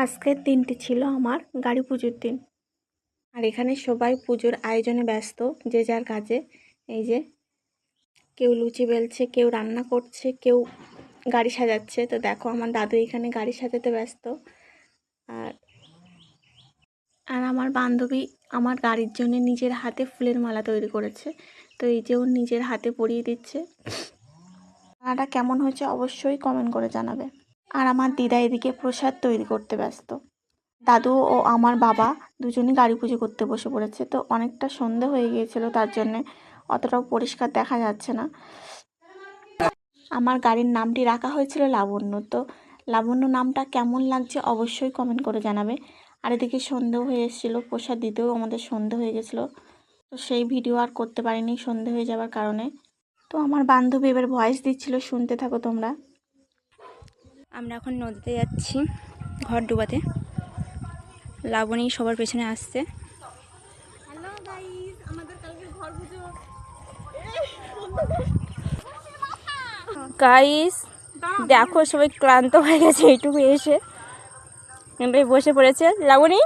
আজকের দিনটি ছিল আমার গাড়ি পুজোর দিন। আর এখানে সবাই পুজোর আয়োজনে ব্যস্ত, যে যার কাজে। এই যে কেউ লুচি বেলছে, কেউ রান্না করছে, কেউ গাড়ি সাজাচ্ছে। তো দেখো আমার দাদু এখানে গাড়ি সাজাতে ব্যস্ত। আর আর আমার বান্ধবী আমার গাড়ির জন্য নিজের হাতে ফুলের মালা তৈরি করেছে। তো এই যে ও নিজের হাতে পরিয়ে দিচ্ছে। মালাটা কেমন হয়েছে অবশ্যই কমেন্ট করে জানাবে। আর আমার দিদা এদিকে প্রসাদ তৈরি করতে ব্যস্ত। দাদু ও আমার বাবা দুজনই গাড়ি পুজো করতে বসে পড়েছে। তো অনেকটা সন্ধে হয়ে গিয়েছিল, তার জন্যে অতটাও পরিষ্কার দেখা যাচ্ছে না। আমার গাড়ির নামটি রাখা হয়েছিল লাবণ্য। তো লাবণ্য নামটা কেমন লাগছে অবশ্যই কমেন্ট করে জানাবে। আর এদিকে সন্ধে হয়ে এসেছিলো, প্রসাদ দিতেও আমাদের সন্ধে হয়ে গেছিলো। তো সেই ভিডিও আর করতে পারিনি সন্ধে হয়ে যাওয়ার কারণে। তো আমার বান্ধবী এবার ভয়েস দিচ্ছিল, শুনতে থাকো তোমরা। আমরা এখন নদীতে যাচ্ছি ঘর ডুবাতে। লাবণী সবার পেছনে আসছে। হ্যালো গাইস, আমাদের কালকে ঘর পুজো। গাইস দেখো সবাই ক্লান্ত হয়ে গেছে এইটুকু এসে বসে পড়েছে। লাবণী